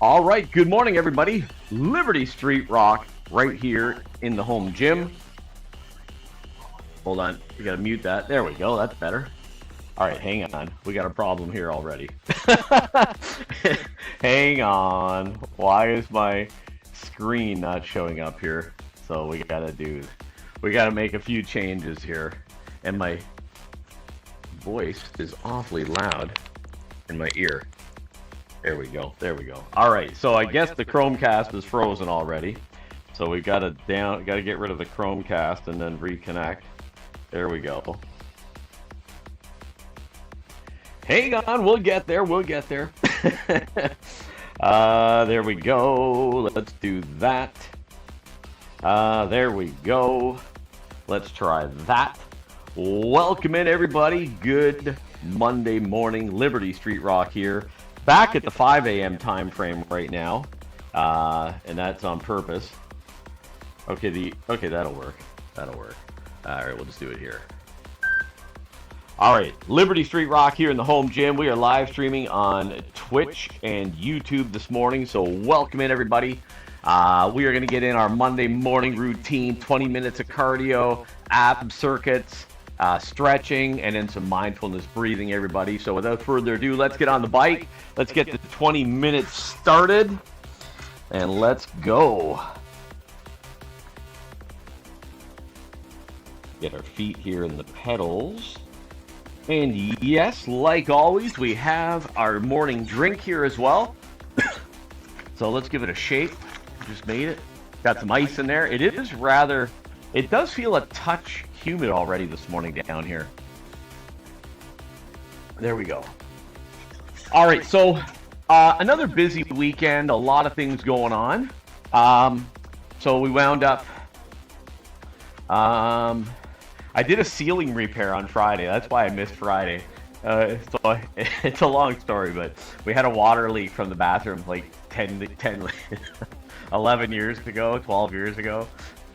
All right, good morning, everybody. Liberty Street Rock right here in the home gym. Hold on, you gotta mute that. There we go, that's better. All right, hang on. We got a problem here already. Hang on. Why is my screen not showing up here? So we gotta make a few changes here. And my voice is awfully loud in my ear. There we go. There we go. All right. So I guess the Chromecast is frozen already. So we've got to get rid of the Chromecast and then reconnect. There we go. Hang on, we'll get there. We'll get there. There we go. Let's do that. There we go. Let's try that. Welcome in, everybody. Good Monday morning. Liberty Street Rock here. Back at the 5 a.m. time frame right now, and that's on purpose. Okay, that'll work. That'll work. All right, we'll just do it here. All right, Liberty Street Rock here in the home gym. We are live streaming on Twitch and YouTube this morning, so welcome in, everybody. We are going to get in our Monday morning routine, 20 minutes of cardio, ab circuits, stretching, and then some mindfulness breathing, everybody. So without further ado, let's get on the bike. Let's get the 20 minutes started, and let's go. Get our feet here in the pedals. And yes, like always, we have our morning drink here as well. So let's give it a shake. Just made it. Got some ice in there. It does feel a touch humid already this morning down here. There we go. All right, so another busy weekend, a lot of things going on. So we wound up, I did a ceiling repair on Friday. That's why I missed Friday. So it's a long story, but we had a water leak from the bathroom like 11 years ago, 12 years ago.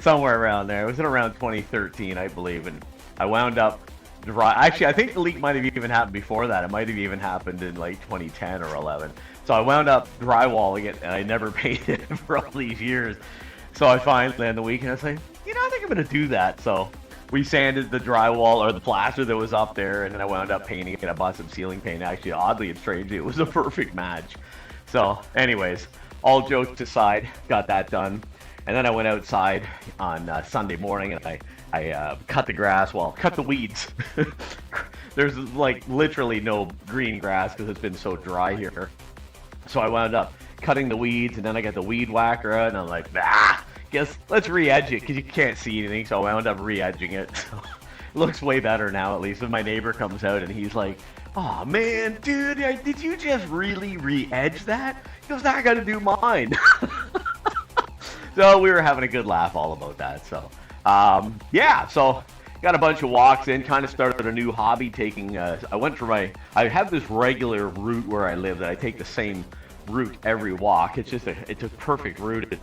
Somewhere around there. It was in around 2013, I believe, and I wound up actually, I think the leak might have even happened before that. It might have even happened in like 2010 or 11. So I wound up drywalling it, and I never painted it for all these years. So I finally, on the weekend, I was like, I think I'm going to do that. So we sanded the drywall, or the plaster that was up there, and then I wound up painting it. I bought some ceiling paint. Actually, oddly and strangely, it was a perfect match. So anyways, all jokes aside, got that done. And then I went outside on Sunday morning, and I cut the grass, cut the weeds. There's like literally no green grass because it's been so dry here. So I wound up cutting the weeds, and then I got the weed whacker out, and I'm like, guess let's re-edge it because you can't see anything. So I wound up re-edging it. So it looks way better now, at least. When my neighbor comes out, and he's like, "Oh man, dude, did you just really re-edge that?" He goes, "I got to do mine." So we were having a good laugh all about that. So, yeah, so got a bunch of walks in, kind of started a new hobby taking, I have this regular route where I live that I take the same route every walk. It's a perfect route.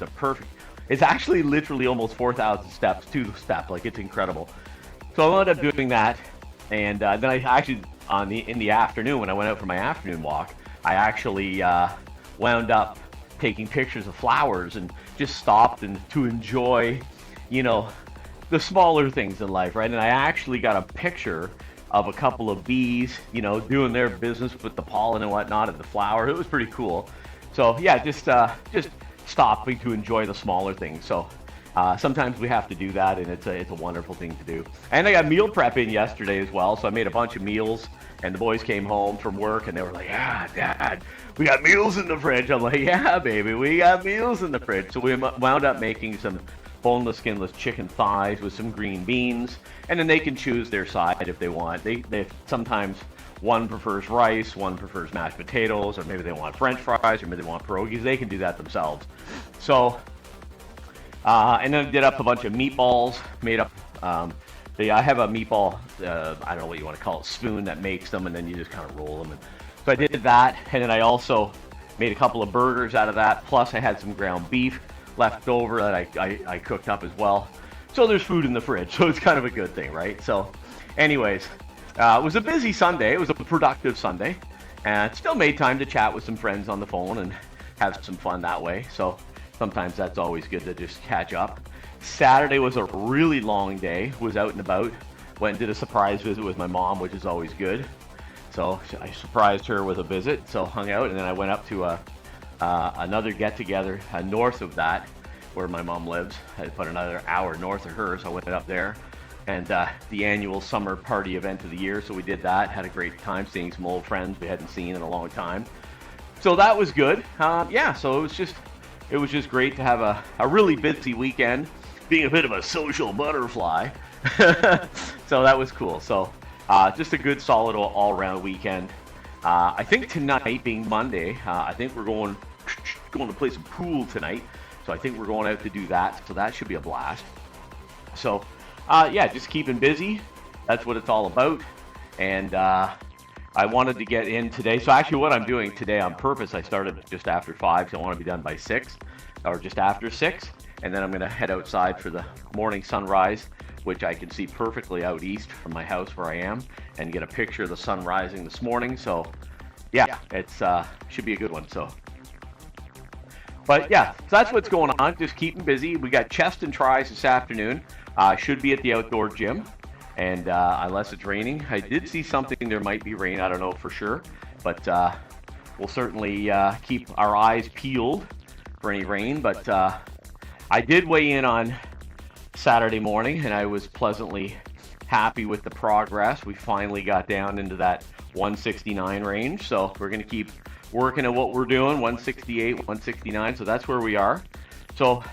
It's actually literally almost 4,000 steps to the step. Like, it's incredible. So I wound up doing that. And then I actually, in the afternoon, when I went out for my afternoon walk, I actually wound up taking pictures of flowers and just stopped and to enjoy, the smaller things in life, right? And I actually got a picture of a couple of bees, doing their business with the pollen and whatnot of the flower. It was pretty cool. So yeah, just stopping to enjoy the smaller things. So sometimes we have to do that, and it's a wonderful thing to do. And I got meal prep in yesterday as well, so I made a bunch of meals. And the boys came home from work, and they were like, "Yeah, Dad, we got meals in the fridge." I'm like, "Yeah, baby, we got meals in the fridge." So we wound up making some boneless, skinless chicken thighs with some green beans, and then they can choose their side if they want. They sometimes one prefers rice, one prefers mashed potatoes, or maybe they want French fries, or maybe they want pierogies. They can do that themselves. So, and then I did up a bunch of meatballs, made up. I have a meatball, I don't know what you want to call it, spoon that makes them, and then you just kind of roll them. And so I did that, and then I also made a couple of burgers out of that, plus I had some ground beef left over that I cooked up as well. So there's food in the fridge, so it's kind of a good thing, right? So anyways, it was a busy Sunday. It was a productive Sunday, and still made time to chat with some friends on the phone and have some fun that way. So sometimes that's always good to just catch up. Saturday was a really long day. Was out and about. Went and did a surprise visit with my mom, which is always good. So I surprised her with a visit. So hung out, and then I went up to another get-together north of that, where my mom lives. I put another hour north of her, so I went up there. And the annual summer party event of the year, so we did that. Had a great time seeing some old friends we hadn't seen in a long time. So that was good. Yeah, so it was just great to have a really busy weekend, being a bit of a social butterfly. So that was cool. So just a good, solid all-around weekend. I think tonight, being Monday, I think we're going to play some pool tonight. So I think we're going out to do that. So that should be a blast. So yeah, just keeping busy. That's what it's all about. And I wanted to get in today. So actually what I'm doing today on purpose, I started just after 5, so I want to be done by 6, or just after 6. And then I'm going to head outside for the morning sunrise, which I can see perfectly out east from my house where I am, and get a picture of the sun rising this morning. So yeah, it's should be a good one. So, but yeah, so that's what's going on. Just keeping busy. We got chest and tries this afternoon. Should be at the outdoor gym, and unless it's raining. I did see something, there might be rain, I don't know for sure, but we'll certainly keep our eyes peeled for any rain. But I did weigh in on Saturday morning, and I was pleasantly happy with the progress. We finally got down into that 169 range, so we're going to keep working at what we're doing, 168, 169, so that's where we are. So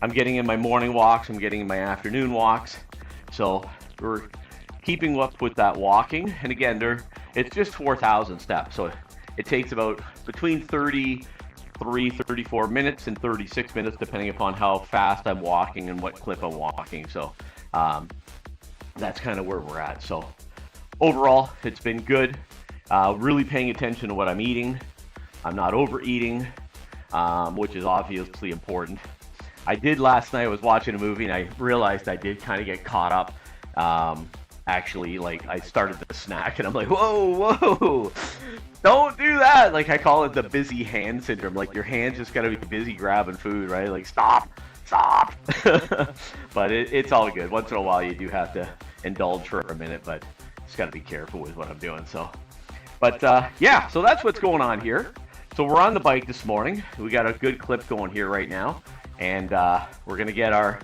I'm getting in my morning walks, I'm getting in my afternoon walks, so we're keeping up with that walking. And again, it's just 4,000 steps, so it takes about between 34 minutes and 36 minutes, depending upon how fast I'm walking and what clip I'm walking. So that's kind of where we're at. So overall, it's been good. Really paying attention to what I'm eating. I'm not overeating, which is obviously important. I did last night, I was watching a movie, and I realized I did kind of get caught up. Actually, like, I started to snack, and I'm like, whoa, don't do that. Like, I call it the busy hand syndrome. Like, your hands just gotta be busy grabbing food, right? Like, stop. But it's all good. Once in a while, you do have to indulge for a minute, but just gotta be careful with what I'm doing. So, but yeah, so that's what's going on here. So we're on the bike this morning. We got a good clip going here right now. And we're gonna get our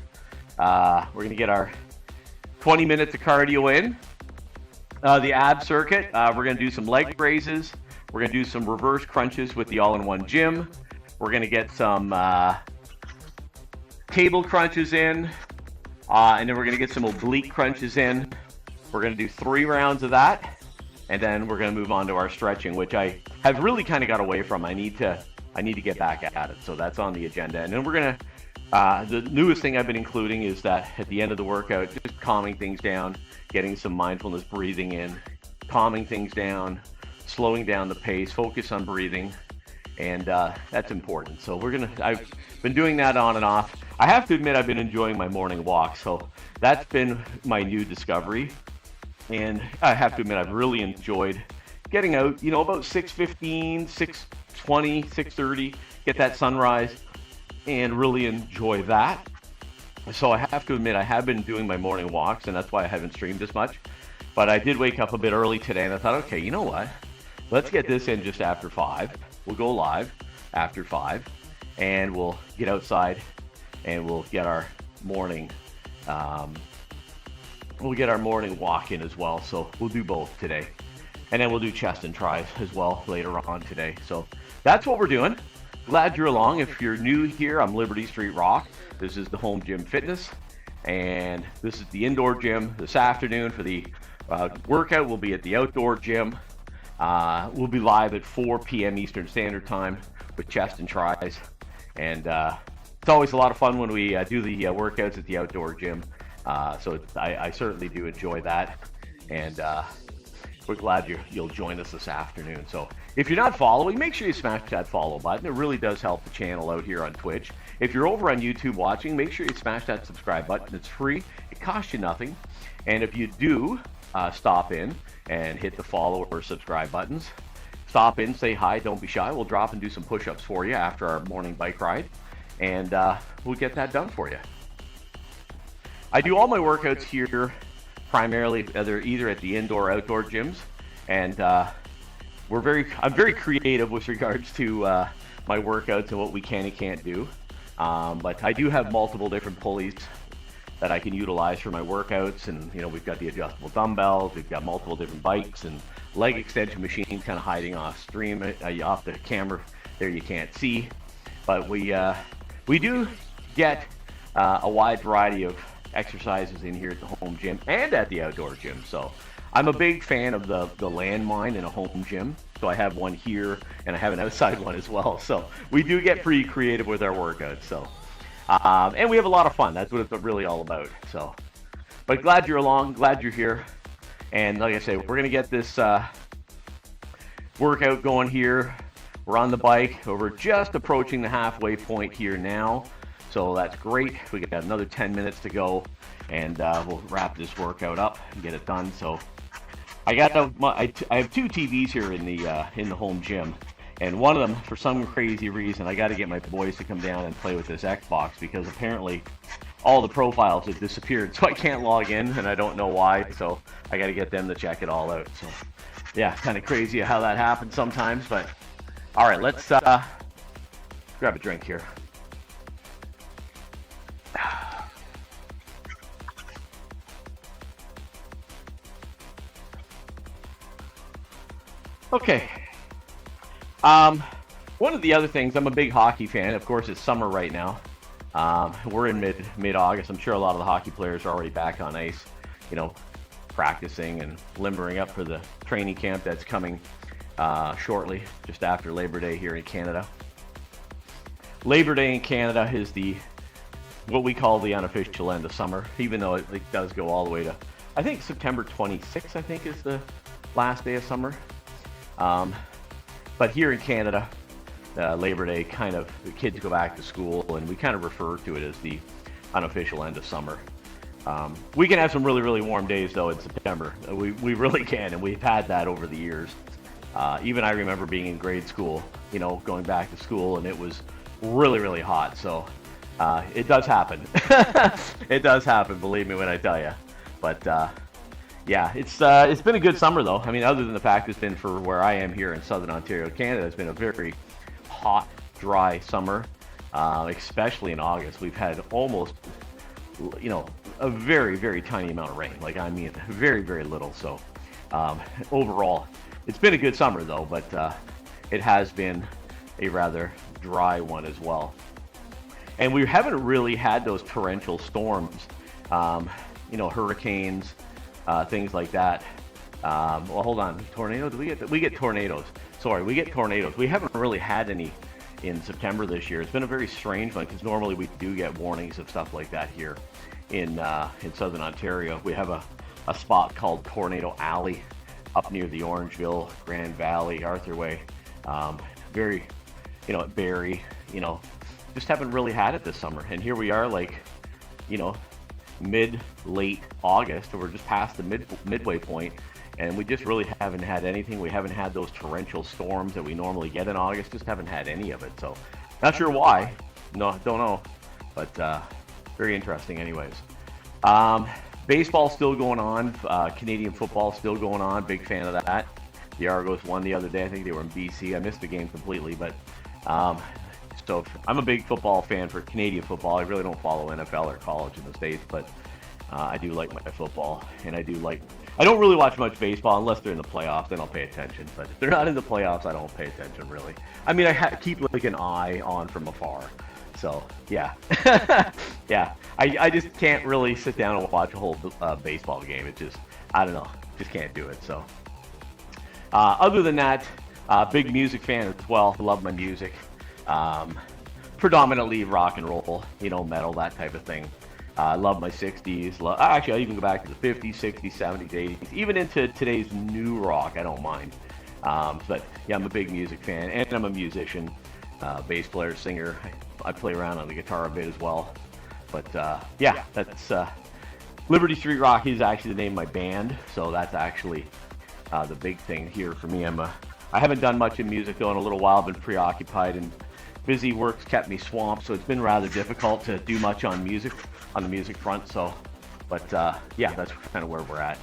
20 minutes of cardio in. The ab circuit. We're gonna do some leg raises. We're gonna do some reverse crunches with the all-in-one gym. We're gonna get some table crunches in, and then we're gonna get some oblique crunches in. We're gonna do 3 rounds of that, and then we're gonna move on to our stretching, which I have really kind of got away from. I need to get back at it, so that's on the agenda. And then we're gonna, the newest thing I've been including is that at the end of the workout, just calming things down, getting some mindfulness breathing in, calming things down, slowing down the pace, focus on breathing, and that's important. So I've been doing that on and off. I have to admit, I've been enjoying my morning walk, so that's been my new discovery. And I have to admit, I've really enjoyed getting out, about 6:15, 6:20, 6:30, get that sunrise, and really enjoy that. So I have to admit, I have been doing my morning walks, and that's why I haven't streamed as much. But I did wake up a bit early today, and I thought, okay, you know what? Let's get this in just after 5. We'll go live after 5, and we'll get outside, and we'll get our morning walk in as well. So we'll do both today, and then we'll do chest and tries as well later on today. So that's what we're doing. Glad you're along. If you're new here, I'm Liberty Street Rock. This is the Home Gym Fitness, and this is the indoor gym. This afternoon for the workout, we'll be at the outdoor gym. We'll be live at 4 p.m. Eastern Standard Time with chest and tries, and it's always a lot of fun when we do the workouts at the outdoor gym. So I certainly do enjoy that, and we're glad you'll join us this afternoon. So if you're not following, make sure you smash that follow button. It really does help the channel out here on Twitch. If you're over on YouTube watching, make sure you smash that subscribe button. It's free. It costs you nothing. And if you do stop in and hit the follow or subscribe buttons, stop in, say hi, don't be shy. We'll drop and do some push-ups for you after our morning bike ride, and we'll get that done for you. I do all my workouts here primarily either at the indoor or outdoor gyms, and I'm very creative with regards to my workouts and what we can and can't do. But I do have multiple different pulleys that I can utilize for my workouts, and we've got the adjustable dumbbells, we've got multiple different bikes and leg extension machines kind of hiding off the camera there, you can't see, but we do get a wide variety of exercises in here at the home gym and at the outdoor gym. So I'm a big fan of the landmine in a home gym. So I have one here and I have an outside one as well. So we do get pretty creative with our workouts. So and we have a lot of fun. That's what it's really all about. So, but glad you're along, glad you're here. And like I say, we're gonna get this workout going here. We're on the bike. We're just approaching the halfway point here now. So that's great. We got another 10 minutes to go, and we'll wrap this workout up and get it done. So I have two TVs here in the home gym, and one of them, for some crazy reason, I got to get my boys to come down and play with this Xbox, because apparently all the profiles have disappeared, so I can't log in, and I don't know why. So I got to get them to check it all out. So yeah, kind of crazy how that happens sometimes. But all right, let's grab a drink here. Okay. One of the other things, I'm a big hockey fan. Of course, it's summer right now. We're in mid-August. I'm sure a lot of the hockey players are already back on ice, practicing and limbering up for the training camp that's coming shortly, just after Labor Day here in Canada. Labor Day in Canada is what we call the unofficial end of summer, even though it does go all the way to, I think, September 26th, I think, is the last day of summer. But here in Canada, Labor Day, the kids go back to school, and we kind of refer to it as the unofficial end of summer. We can have some really, really warm days, though, in September. We really can, and we've had that over the years. Even I remember being in grade school, going back to school, and it was really, really hot. So it does happen. It does happen, believe me when I tell you. But yeah, it's been a good summer, though. I mean, other than the fact it's been, for where I am here in Southern Ontario, Canada, it's been a very hot, dry summer, especially in August. We've had almost, a very, very tiny amount of rain. Like, I mean, very, very little. So overall, it's been a good summer, though, but it has been a rather dry one as well. And we haven't really had those torrential storms, hurricanes, things like that. Well, hold on, tornado? We get tornadoes. Sorry, we get tornadoes. We haven't really had any in September this year. It's been a very strange one, because normally we do get warnings of stuff like that here in Southern Ontario. We have a spot called Tornado Alley up near the Orangeville, Grand Valley, Arthur Way. Very, at Barrie, just haven't really had it this summer. And here we are, late August, and we're just past the midway point, and we just really haven't had anything. We haven't had those torrential storms that we normally get in August. Just haven't had any of it. So not sure why. No, don't know. But very interesting anyways. Baseball still going on. Canadian football still going on. Big fan of that. The Argos won the other day. I think they were in BC. I missed the game completely, but so I'm a big football fan for Canadian football. I really don't follow NFL or college in the States, but I do like my football, and I don't really watch much baseball unless they're in the playoffs. Then I'll pay attention. But if they're not in the playoffs, I don't pay attention really. I mean, I keep an eye on from afar. So yeah, yeah. I just can't really sit down and watch a whole baseball game. It just, I don't know, just can't do it. So other than that, big music fan as well. Love my music. Predominantly rock and roll, metal, that type of thing. I love my 60s. Actually, I even go back to the 50s, 60s, 70s, 80s, even into today's new rock. I don't mind. But yeah, I'm a big music fan, and I'm a musician, bass player, singer. I play around on the guitar a bit as well. But yeah, that's Liberty Street Rock is actually the name of my band. So that's actually the big thing here for me. I'm a I haven't done much in music though in a little while. I've been preoccupied and busy. Work's kept me swamped, so it's been rather difficult to do much on music, on the music front. So, but yeah, that's kind of where we're at.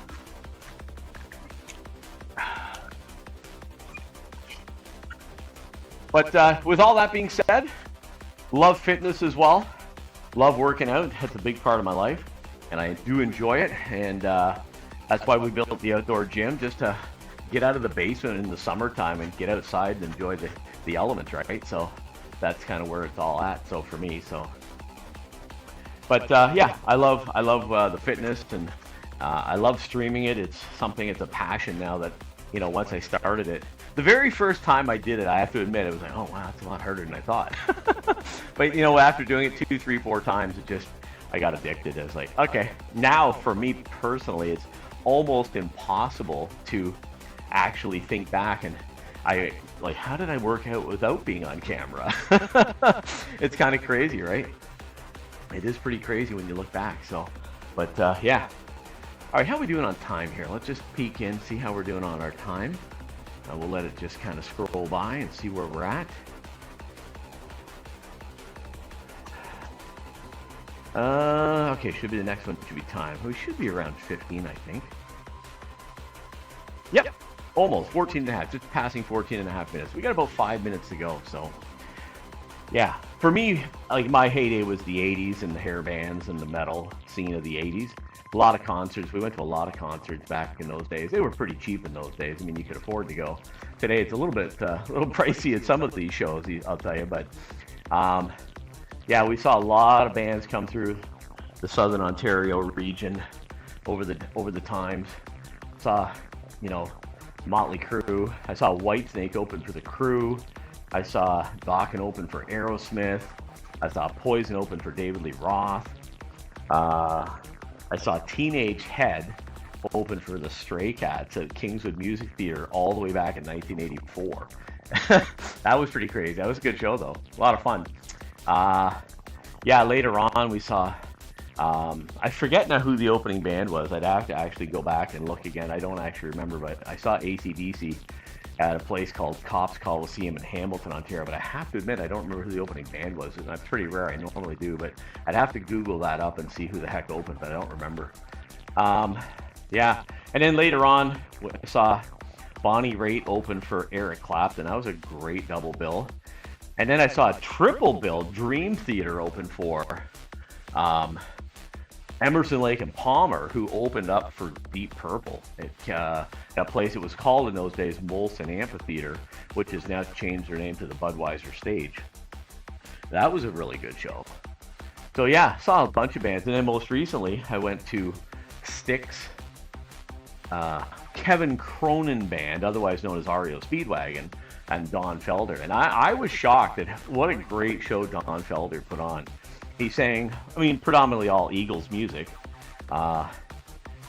But with all that being said, love fitness as well. Love working out. That's a big part of my life, and I do enjoy it. And that's why we built the outdoor gym, just to get out of the basement in the summertime and get outside and enjoy the elements, right? So that's kind of where it's all at. So for me, but yeah, I love the fitness, and I love streaming it. It's something. It's a passion now that, you know, once I started it. The very first time I did it, I have to admit, it was like, oh wow, that's a lot harder than I thought. But you know, after doing it 2, 3, 4 times, I got addicted. I was like, okay, now for me personally, it's almost impossible to actually think back and how did I work out without being on camera? It's kind of crazy, right? It is pretty crazy when you look back. So, but yeah. All right, how are we doing on time here? Let's just peek in, see how we're doing on our time. We'll let it just kind of scroll by and see where we're at. Okay, should be the next one. Should be time. We should be around 15, I think. Yep, almost 14 and a half. Just passing 14 and a half minutes. We got about 5 minutes to go. So, yeah. For me, like my heyday was the 80s and the hair bands and the metal scene of the 80s. A lot of concerts. We went to a lot of concerts back in those days. They were pretty cheap in those days. I mean, you could afford to go. Today, it's a little pricey at some of these shows, I'll tell you. But yeah, we saw a lot of bands come through the Southern Ontario region over the times. Saw, you know, Motley Crue. I saw Whitesnake open for the Crew. I saw Dokken open for Aerosmith. I saw Poison open for David Lee Roth. I saw Teenage Head open for the Stray Cats at Kingswood Music Theater all the way back in 1984. That was pretty crazy. That was a good show, though. A lot of fun. Yeah, later on we saw, I forget now who the opening band was. I'd have to actually go back and look again. I don't actually remember, but I saw AC/DC at a place called Cops Coliseum in Hamilton, Ontario. But I have to admit, I don't remember who the opening band was. And that's pretty rare. I normally do, but I'd have to Google that up and see who the heck opened, but I don't remember. Yeah, and then later on, I saw Bonnie Raitt open for Eric Clapton. That was a great double bill. And then I saw a triple bill, Dream Theater open for Emerson, Lake and Palmer, who opened up for Deep Purple at a place it was called in those days Molson Amphitheater, which has now changed their name to the Budweiser Stage. That was a really good show. So yeah, saw a bunch of bands, and then most recently I went to Styx, Kevin Cronin Band, otherwise known as REO Speedwagon, and Don Felder. And I was shocked at what a great show Don Felder put on. He sang, I mean, predominantly all Eagles music. I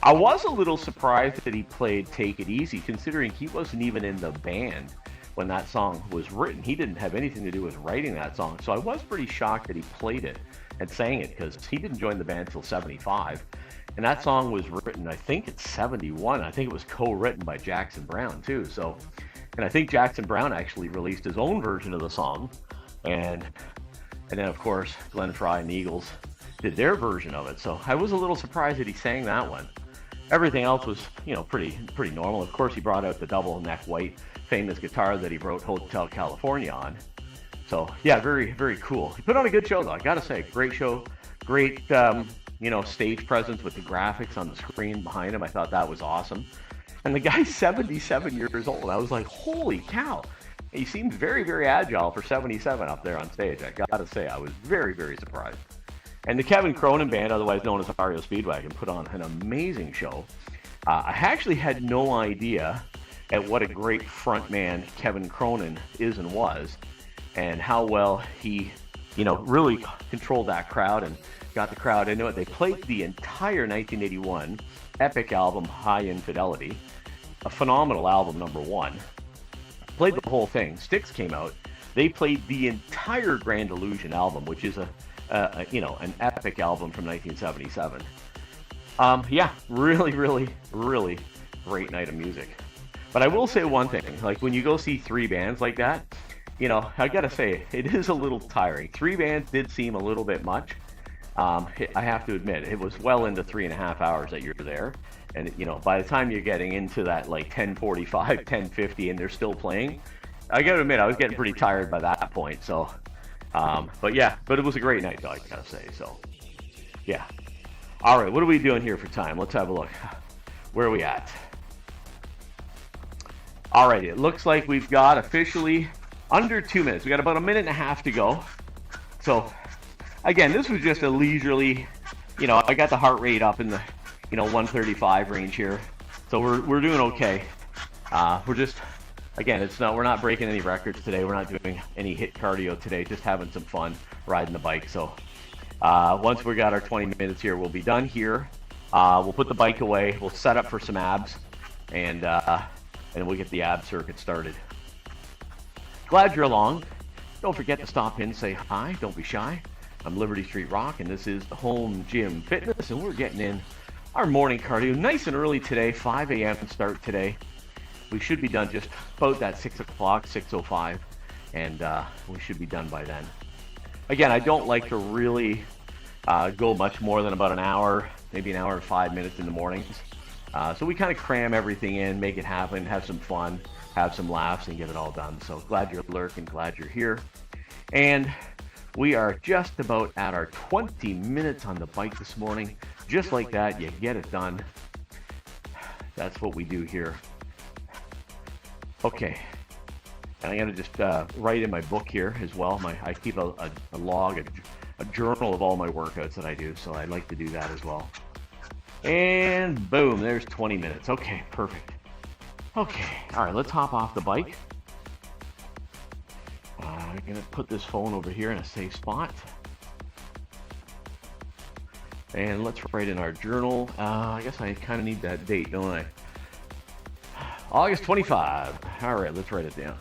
was a little surprised that he played Take It Easy, considering he wasn't even in the band when that song was written. He didn't have anything to do with writing that song. So I was pretty shocked that he played it and sang it, because he didn't join the band until 75. And that song was written, I think it's 71. I think it was co-written by Jackson Browne too. So, and I think Jackson Browne actually released his own version of the song. And then, of course, Glenn Frey and the Eagles did their version of it. So I was a little surprised that he sang that one. Everything else was, you know, pretty normal. Of course, he brought out the double neck white famous guitar that he wrote Hotel California on. So yeah, very, very cool. He put on a good show, though. I gotta say, great show, great, you know, stage presence with the graphics on the screen behind him. I thought that was awesome. And the guy's 77 years old. I was like, holy cow. He seems very, very agile for 77 up there on stage. I gotta say, I was very, very surprised. And the Kevin Cronin Band, otherwise known as REO Speedwagon, put on an amazing show. I actually had no idea at what a great frontman Kevin Cronin is and was, and how well he, you know, really controlled that crowd and got the crowd into it. They played the entire 1981 epic album High Infidelity, a phenomenal album, #1. Played the whole thing. Styx came out. They played the entire Grand Illusion album, which is you know, an epic album from 1977. Yeah, really, really, really great night of music. But I will say one thing, like when you go see 3 bands like that, I gotta say, it is a little tiring. 3 bands did seem a little bit much. I have to admit, it was well into 3.5 hours that you're there. And, by the time you're getting into that like 10:45, 10:50, and they're still playing, I gotta admit, I was getting pretty tired by that point. So, but yeah, but it was a great night, though, I gotta say. So, yeah. All right, what are we doing here for time? Let's have a look. Where are we at? All right, it looks like we've got officially under 2 minutes. We got about a minute and a half to go. So, again, this was just a leisurely, I got the heart rate up in the, 135 range here. So we're doing okay. We're just, again, we're not breaking any records today. We're not doing any HIIT cardio today, just having some fun riding the bike. So once we got our 20 minutes here, we'll be done here. We'll put the bike away. We'll set up for some abs, and we'll get the ab circuit started. Glad you're along. Don't forget to stop in, say hi, don't be shy. I'm Liberty Street Rock, and this is the Home Gym Fitness, and we're getting in our morning cardio nice and early today, 5 a.m. start today. We should be done just about that 6 o'clock, 6:05, and we should be done by then. Again, I don't like to really go much more than about an hour, maybe an hour and 5 minutes in the mornings. So we kind of cram everything in, make it happen, have some fun, have some laughs, and get it all done. So glad you're lurking, glad you're here. And we are just about at our 20 minutes on the bike this morning. Just like that, you get it done. That's what we do here. Okay. And I'm going to just write in my book here as well. I keep a log, a journal of all my workouts that I do. So I like to do that as well. And boom, there's 20 minutes. Okay, perfect. Okay, all right, let's hop off the bike. I'm gonna put this phone over here in a safe spot. And let's write in our journal. I guess I kind of need that date, don't I? August 25. All right, let's write it down.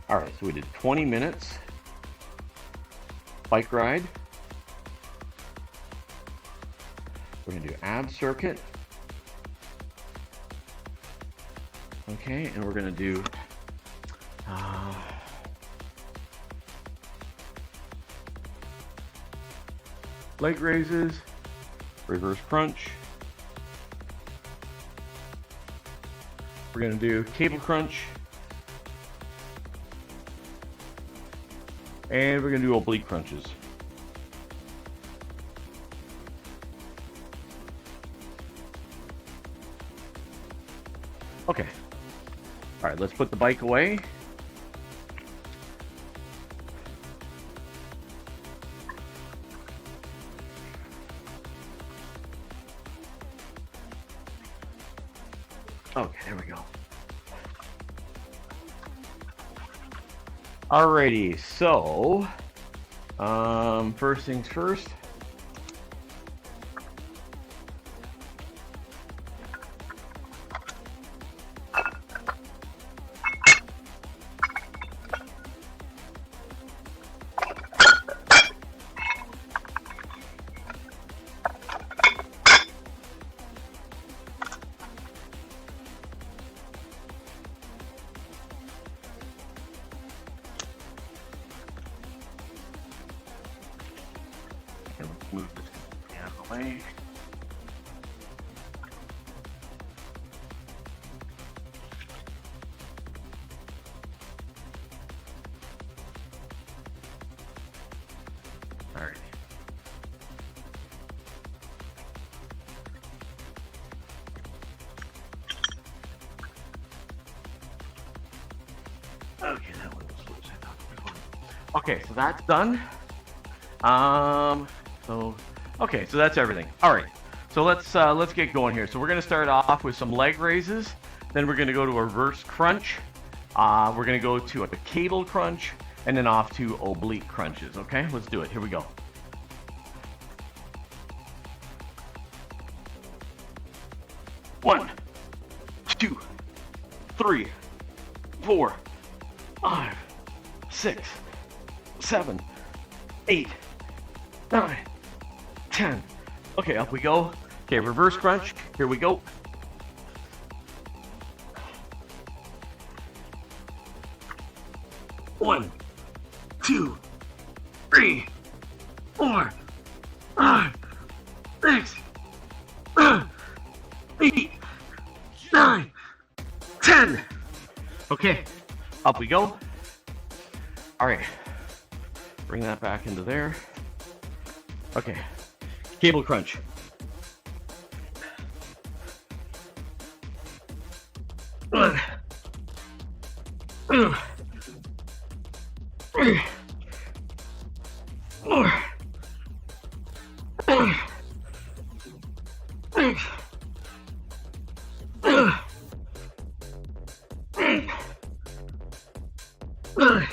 All right, so we did 20 minutes bike ride. We're gonna do ab circuit. Okay, and we're gonna do leg raises, reverse crunch. We're gonna do cable crunch. And we're going to do oblique crunches. Okay. All right, let's put the bike away. Okay, there we go. Alrighty, so first things first. Move this out of the way. All right. Okay, that one was loose. Okay, so that's done. Okay, so that's everything. All right, so let's get going here. So we're gonna start off with some leg raises. Then we're gonna go to a reverse crunch. We're gonna go to a cable crunch, and then off to oblique crunches. Okay, let's do it. Here we go. One, 2, 3, 4, 5, 6, 7, 8, 9, 10. Okay, up we go. Okay, reverse crunch. Here we go. 1, 2, 3, 4, 5, 6, 8, 9, 10. Okay, up we go. All right, bring that back into there. Okay, cable crunch. 1, 2, 3, 4, 5, 6, 7, 8, 9,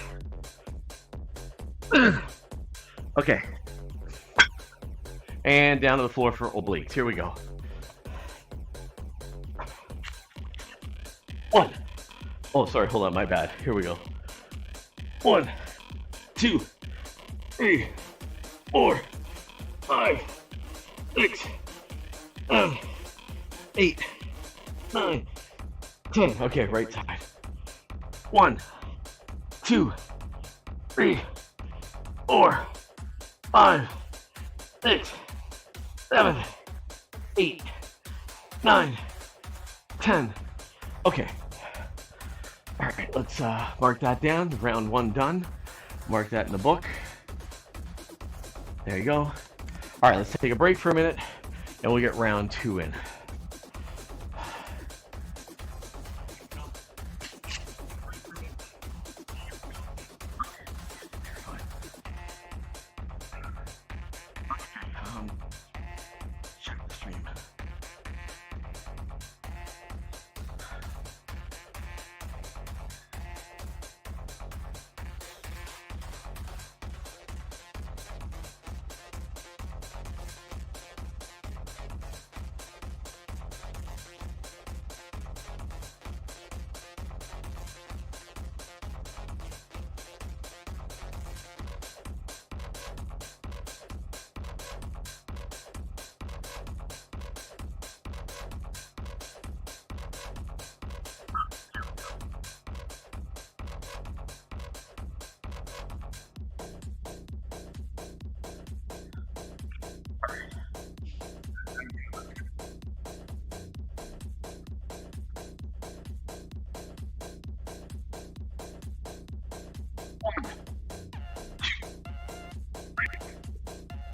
10. Okay. And down to the floor for obliques. Here we go. 1. Oh, sorry, hold on, my bad. Here we go. 1, 2, 3, 4, 5, 6, 7, 8, 9, 10. Okay, right side. 1, 2, 3, 4, 5, 6, 7, 8, 9, 10. Okay. All right, let's mark that down. Round 1 done. Mark that in the book. There you go. All right, let's take a break for a minute, and we'll get round 2 in. Check the stream.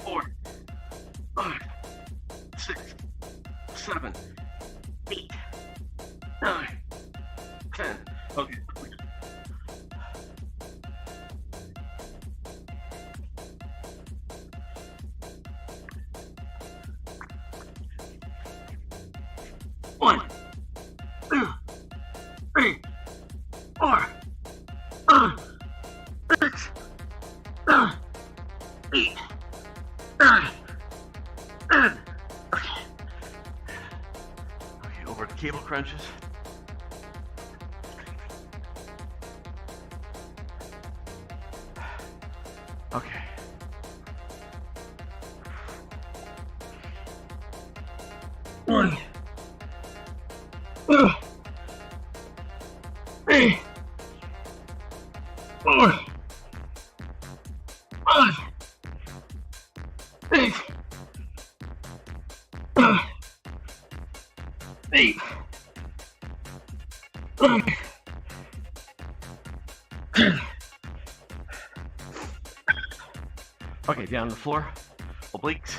Four, 5, 6, 7, 8, 9, 10. Okay. 1, 2, 3, 4, 5, 6, 7, 8, 9, 10. Okay. Okay, over to cable crunches. Okay. One, 2, 3, 4, 5, 6, 7, 8, 9, 10. Okay, down to the floor. Obliques.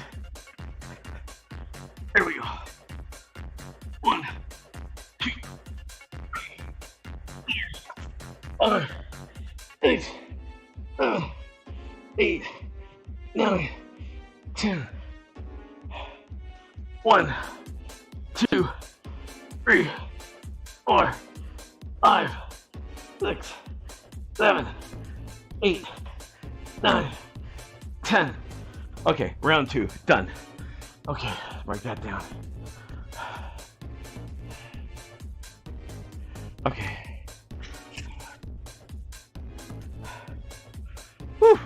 There we go. 1, 2, 5, 6, 7, 8, 9, 10. 1, 2, 3, 4, 5, 6, 7, 8, 9, 10. Okay, round 2, done. Okay, mark that down. Okay. Whew.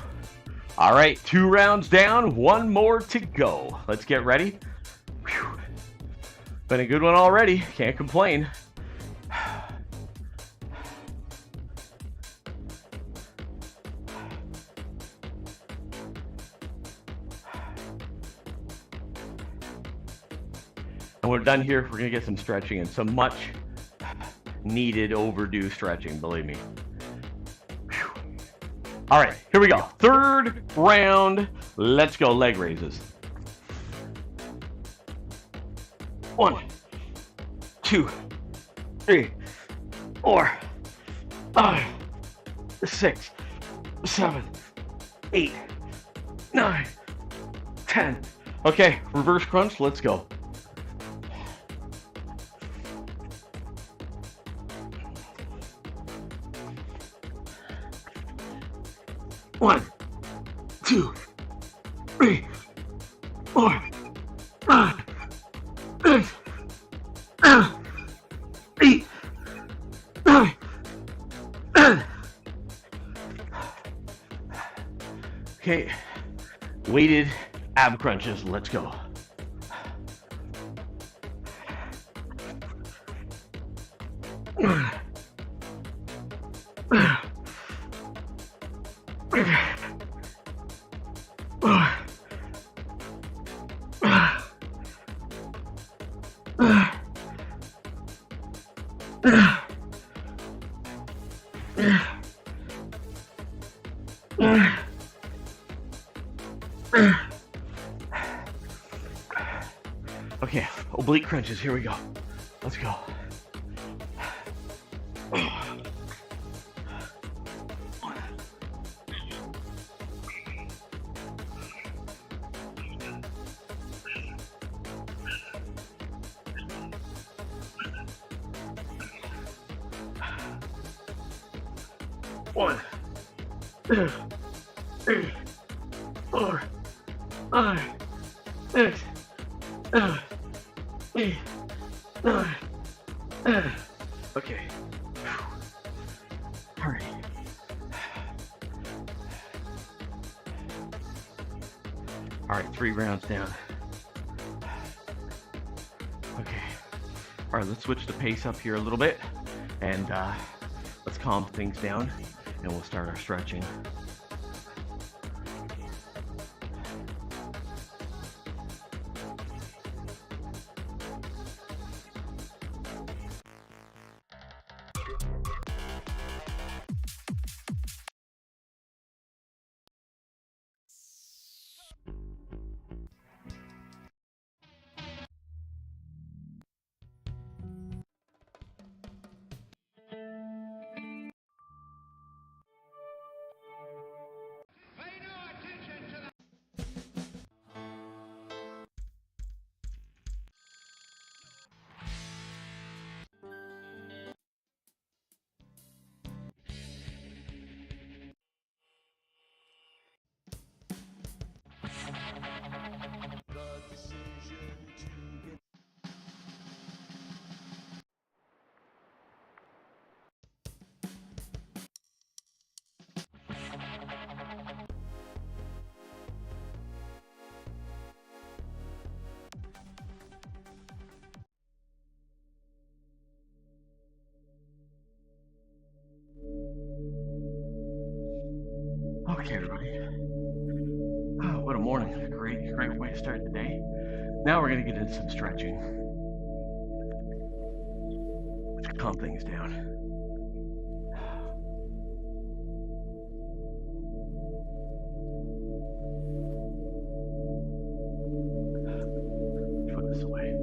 All right, 2 rounds down, 1 more to go. Let's get ready. Whew. Been a good one already, can't complain. And we're done here. We're gonna get some stretching and some much needed, overdue stretching, believe me. Whew. All right, here we go. 3rd round. Let's go, leg raises. 1, 2, 3, 4, 5, 6, 7, 8, 9, 10. Okay, reverse crunch, let's go. One, 2, 3, 4, 5, 6, 7, 8, 9, 10. Okay, weighted ab crunches, let's go. Okay, oblique crunches, here we go. Let's go. One, 2, 3, 4, 5, 6, 7, 8, 9, 10. Okay. All right. All right, 3 rounds down. Okay. All right, let's switch the pace up here a little bit, and let's calm things down, and we'll start our stretching. Okay, everybody. Oh, what a morning. Great way to start the day. Now we're going to get into some stretching, which calm things down. Put this away.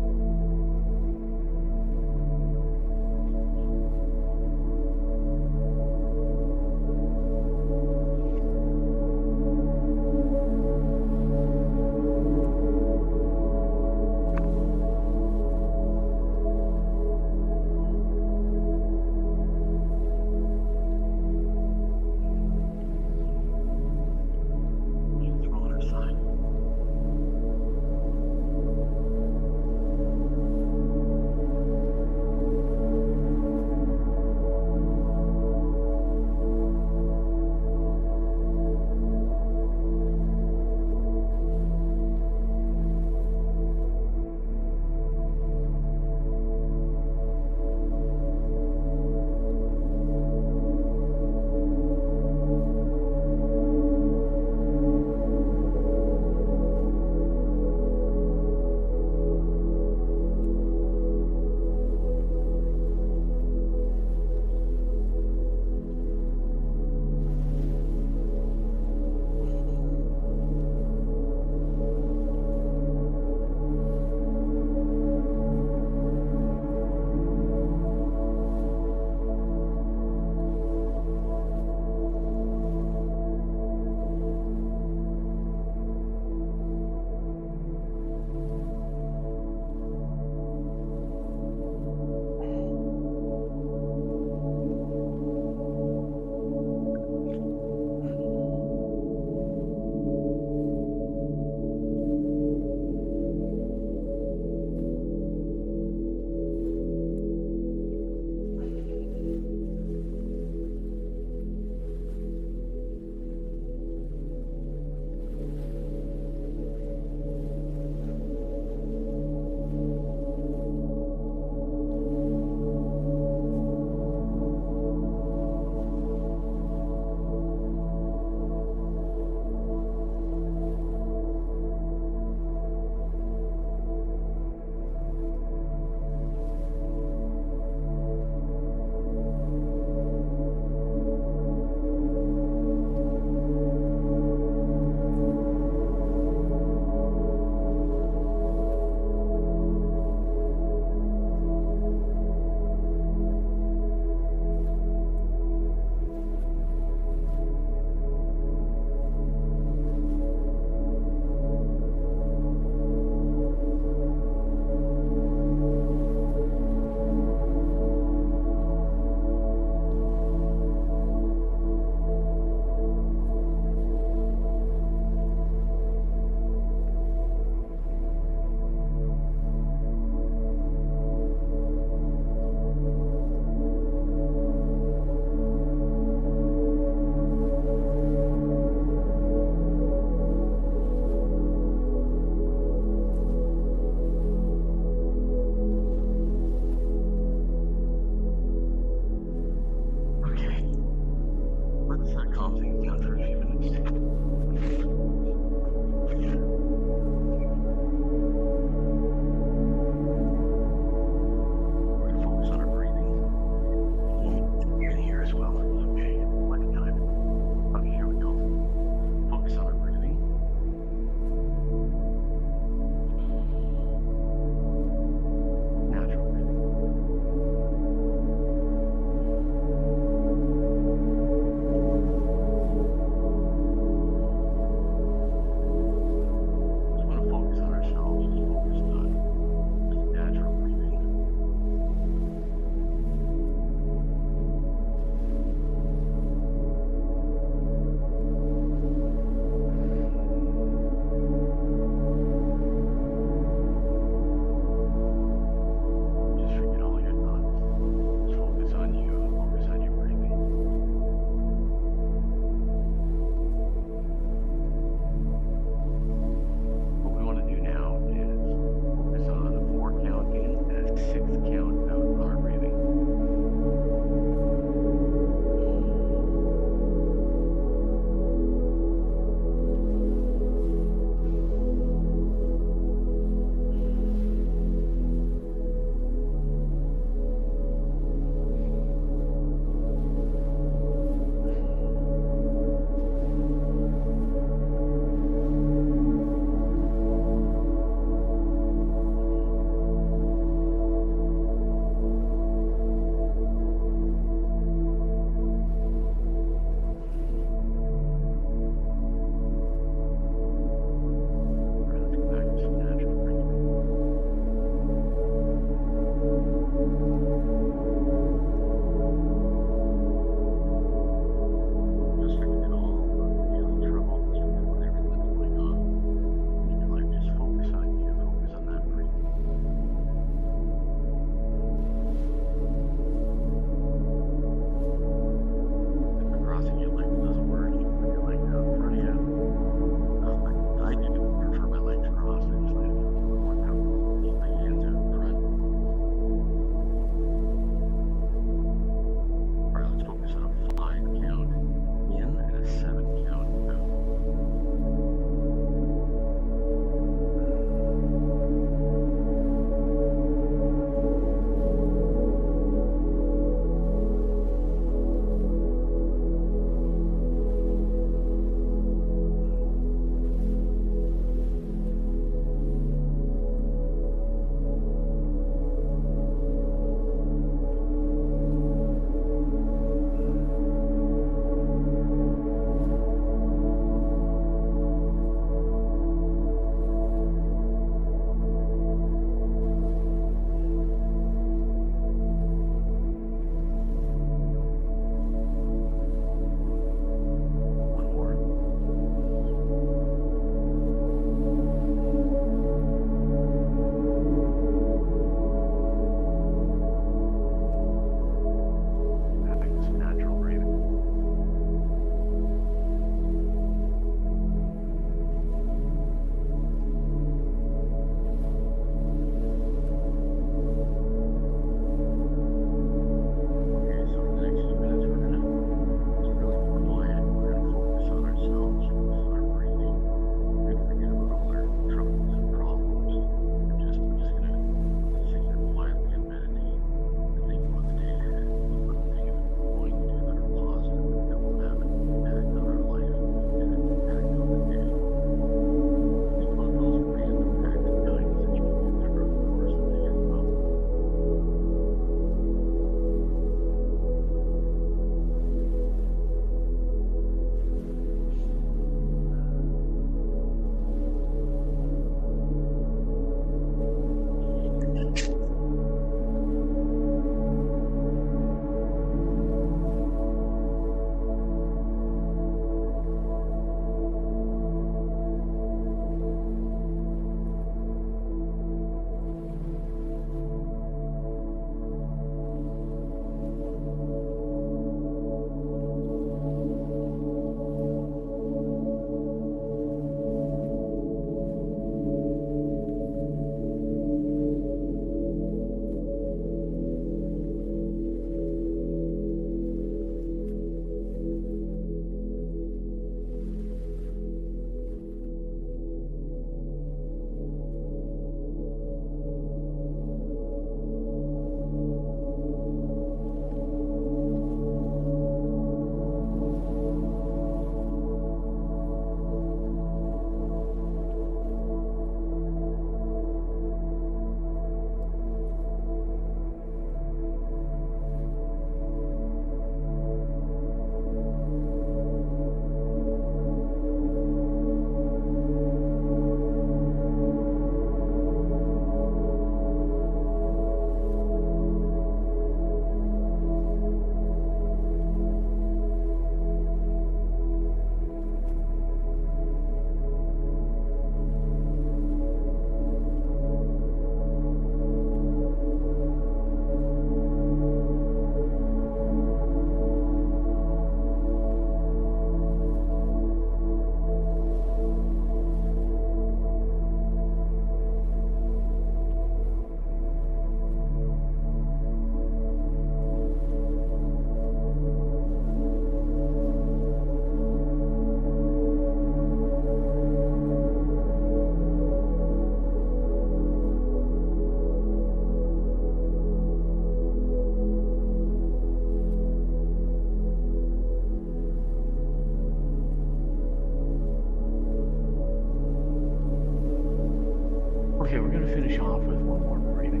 Okay, we're gonna finish off with one more breathing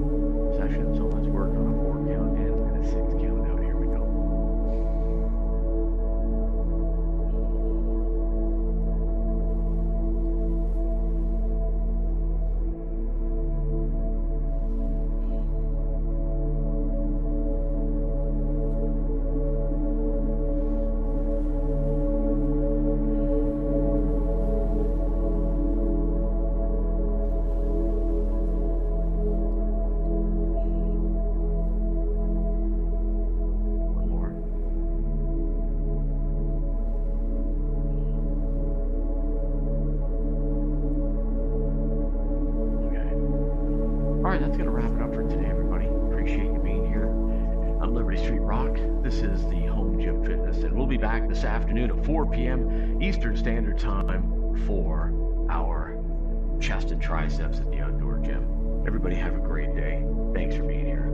session. So let's work on a 4 count in and a 6 count out. Here we go. One more. Okay. All right, that's gonna wrap it up for today, everybody. Appreciate you being here on Liberty Street Rock. This is the Home Gym Fitness, and we'll be back this afternoon at 4 p.m. Eastern Standard Time for our chest and triceps at the outdoor gym. Everybody have a great day. Thanks for being here.